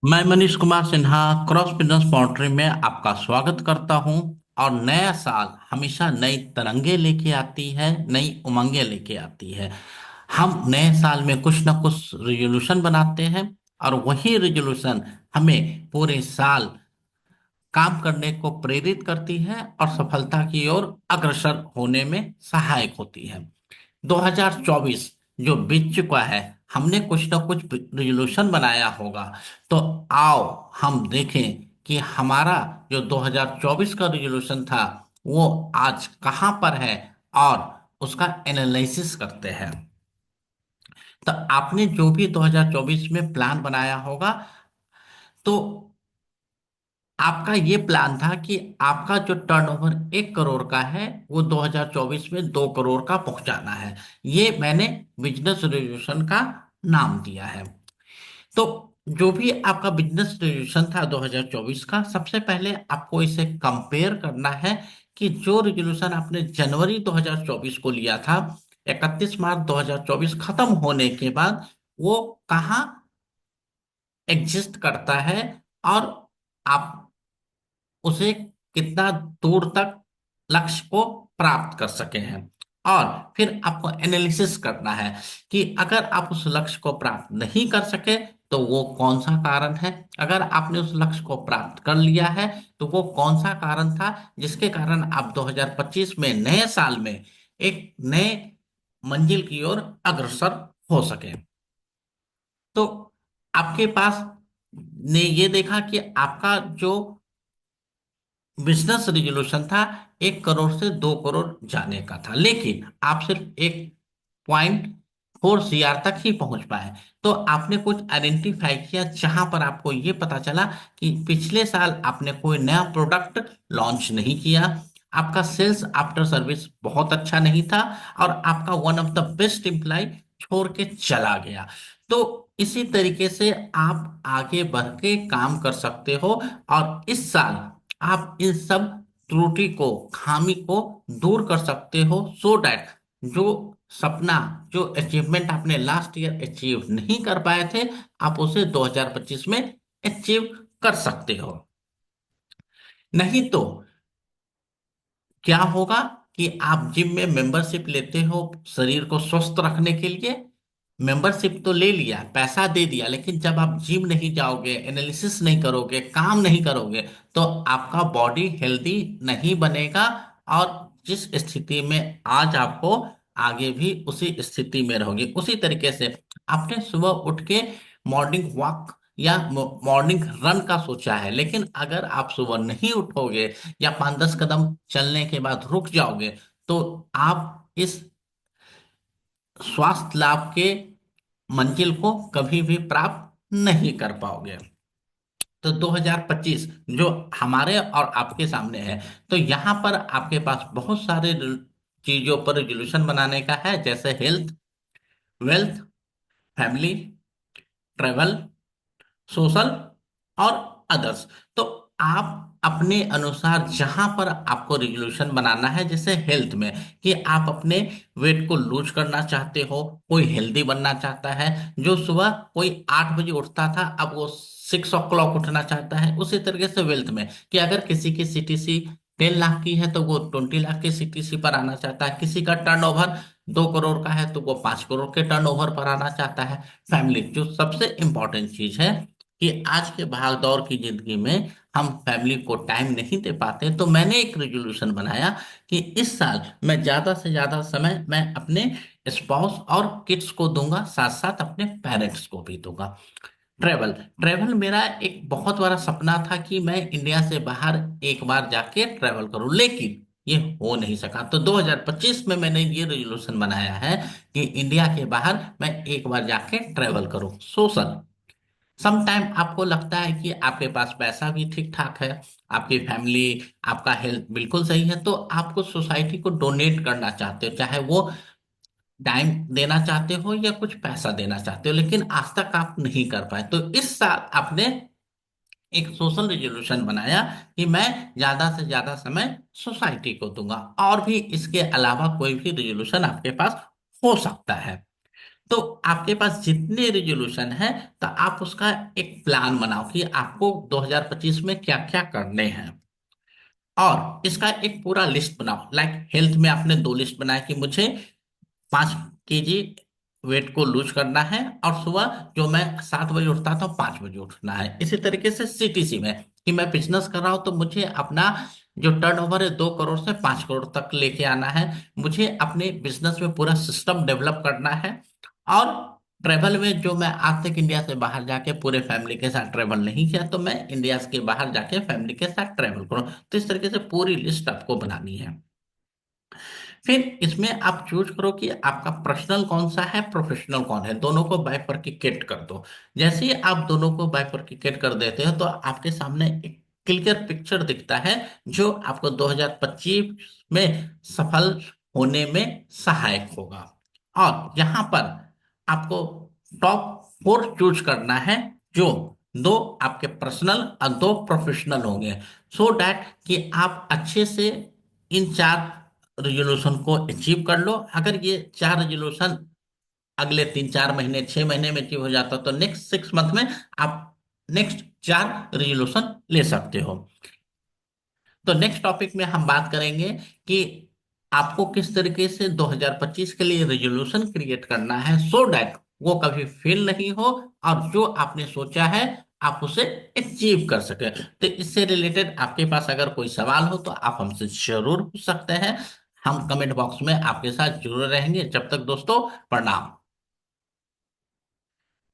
मैं Manish Kumar Sinha cross business पॉलिट्री में आपका स्वागत करता हूं। और नया साल हमेशा नई तरंगे लेके आती है, नई उमंगे लेके आती है। हम नए साल में कुछ ना कुछ रिजोल्यूशन बनाते हैं और वही रिजोल्यूशन हमें पूरे साल काम करने को प्रेरित करती है और सफलता की ओर अग्रसर होने में सहायक होती है। 2024 जो बीत चुका है, हमने कुछ ना कुछ रिजोल्यूशन बनाया होगा। तो आओ हम देखें कि हमारा जो 2024 का रिजोल्यूशन था वो आज कहाँ पर है और उसका एनालिसिस करते हैं। तो आपने जो भी 2024 में प्लान बनाया होगा, तो आपका ये प्लान था कि आपका जो टर्नओवर 1 करोड़ का है वो 2024 में 2 करोड़ का पहुंचाना है। ये मैंने बिजनेस रेवोल्यूशन का नाम दिया है। तो जो भी आपका बिजनेस रेजोल्यूशन था 2024 का, सबसे पहले आपको इसे कंपेयर करना है कि जो रेजोल्यूशन आपने जनवरी 2024 को लिया था, 31 मार्च 2024 खत्म होने के बाद वो कहाँ एग्जिस्ट करता है और आप उसे कितना दूर तक लक्ष्य को प्राप्त कर सके हैं। और फिर आपको एनालिसिस करना है कि अगर आप उस लक्ष्य को प्राप्त नहीं कर सके तो वो कौन सा कारण है। अगर आपने उस लक्ष्य को प्राप्त कर लिया है तो वो कौन सा कारण था जिसके कारण आप 2025 में नए साल में एक नए मंजिल की ओर अग्रसर हो सके। तो आपके पास ने ये देखा कि आपका जो बिजनेस रिजोल्यूशन था 1 करोड़ से 2 करोड़ जाने का था, लेकिन आप सिर्फ 1.4 CR तक ही पहुंच पाए। तो आपने कुछ आइडेंटिफाई किया जहां पर आपको ये पता चला कि पिछले साल आपने कोई नया प्रोडक्ट लॉन्च नहीं किया, आपका सेल्स आफ्टर सर्विस बहुत अच्छा नहीं था और आपका one of the best employee छोड़ के चला गया। तो इसी तरीके से आप आगे बढ़ के काम कर सकते हो और इस साल आप इन सब त्रुटि को, खामी को दूर कर सकते हो, सो डैट जो सपना, जो अचीवमेंट आपने लास्ट ईयर अचीव नहीं कर पाए थे, आप उसे 2025 में अचीव कर सकते हो। नहीं तो क्या होगा कि आप जिम में मेंबरशिप लेते हो शरीर को स्वस्थ रखने के लिए, मेंबरशिप तो ले लिया, पैसा दे दिया, लेकिन जब आप जिम नहीं जाओगे, एनालिसिस नहीं करोगे, काम नहीं करोगे, तो आपका बॉडी हेल्दी नहीं बनेगा और जिस स्थिति में आज आपको, आगे भी उसी स्थिति में रहोगे। उसी तरीके से आपने सुबह उठ के मॉर्निंग वॉक या मॉर्निंग रन का सोचा है, लेकिन अगर आप सुबह नहीं उठोगे या 5-10 कदम चलने के बाद रुक जाओगे तो आप इस स्वास्थ्य लाभ के मंजिल को कभी भी प्राप्त नहीं कर पाओगे। तो 2025 जो हमारे और आपके सामने है, तो यहाँ पर आपके पास बहुत सारे चीजों पर रिजोल्यूशन बनाने का है, जैसे health, wealth, family, travel, social और अदर्स। तो आप अपने अनुसार जहां पर आपको रिजोल्यूशन बनाना है, जैसे हेल्थ में कि आप अपने वेट को लूज करना चाहते हो, कोई हेल्दी बनना चाहता है, जो सुबह कोई 8 बजे उठता था अब वो 6 o'clock उठना चाहता है। उसी तरीके से वेल्थ में कि अगर किसी की सीटीसी 10 लाख की है तो वो 20 लाख की सीटीसी पर आना चाहता है, किसी का टर्नओवर 2 करोड़ का है तो वो 5 करोड़ के टर्नओवर पर आना चाहता है। फैमिली जो सबसे इंपॉर्टेंट चीज है कि आज के भाग दौड़ की जिंदगी में हम फैमिली को टाइम नहीं दे पाते, तो मैंने एक रेजोल्यूशन बनाया कि इस साल मैं ज्यादा से ज्यादा समय मैं अपने स्पाउस और किड्स को दूंगा, साथ साथ अपने पेरेंट्स को भी दूंगा। ट्रेवल, ट्रेवल मेरा एक बहुत बड़ा सपना था कि मैं इंडिया से बाहर एक बार जाके ट्रेवल करूं, लेकिन ये हो नहीं सका। तो 2025 में मैंने ये रेजोल्यूशन बनाया है कि इंडिया के बाहर मैं एक बार जाके ट्रेवल करूं। सोशल, सम टाइम आपको लगता है कि आपके पास पैसा भी ठीक ठाक है, आपकी फैमिली, आपका हेल्थ बिल्कुल सही है, तो आपको सोसाइटी को डोनेट करना चाहते हो, चाहे वो टाइम देना चाहते हो या कुछ पैसा देना चाहते हो, लेकिन आज तक आप नहीं कर पाए। तो इस साल आपने एक सोशल रिजोल्यूशन बनाया कि मैं ज्यादा से ज्यादा समय सोसाइटी को दूंगा। और भी इसके अलावा कोई भी रिजोल्यूशन आपके पास हो सकता है। तो आपके पास जितने रिजोल्यूशन है, तो आप उसका एक प्लान बनाओ कि आपको 2025 में क्या क्या करने हैं। और इसका एक पूरा लिस्ट बनाओ। लाइक हेल्थ में आपने दो लिस्ट बनाया कि मुझे 5 केजी वेट को लूज करना है, और सुबह जो मैं 7 बजे उठता था 5 बजे उठना है। इसी तरीके से सीटीसी में कि मैं बिजनेस कर रहा हूं तो मुझे अपना जो टर्नओवर है 2 करोड़ से 5 करोड़ तक लेके आना है। मुझे अपने बिजनेस में पूरा सिस्टम डेवलप करना है। और ट्रेवल में जो मैं आज तक इंडिया से बाहर जाके पूरे फैमिली के साथ ट्रेवल नहीं किया, तो मैं इंडिया के बाहर जाके फैमिली के साथ ट्रेवल करूँ। तो इस तरीके से पूरी लिस्ट आपको बनानी है। फिर इसमें आप चूज करो कि आपका पर्सनल कौन सा है, प्रोफेशनल कौन है। दोनों को बाइफरकेट कर दो। जैसे ही आप दोनों को बाइफरकेट कर देते हो, तो आपके सामने एक क्लियर पिक्चर दिखता है, जो आपको 2025 में सफल होने में सहायक होगा। और यहाँ पर आपको टॉप 4 चूज करना है, जो दो आपके पर्सनल और दो प्रोफेशनल होंगे। सो दैट कि आप अच्छे से इन 4 रिजोल्यूशन को अचीव कर लो। अगर ये 4 रिजोल्यूशन अगले 3-4 महीने 6 महीने में अचीव हो जाता, तो नेक्स्ट 6 मंथ में आप नेक्स्ट 4 रिजोल्यूशन ले सकते हो। तो नेक्स्ट टॉपिक में हम बात करेंगे कि आपको किस तरीके से 2025 के लिए रेजोल्यूशन क्रिएट करना है, सो डैट वो कभी फेल नहीं हो, और जो आपने सोचा है आप उसे अचीव कर सके। तो इससे रिलेटेड आपके पास अगर कोई सवाल हो, तो आप हमसे जरूर पूछ सकते हैं। हम कमेंट बॉक्स में आपके साथ जुड़े रहेंगे। जब तक दोस्तों, प्रणाम।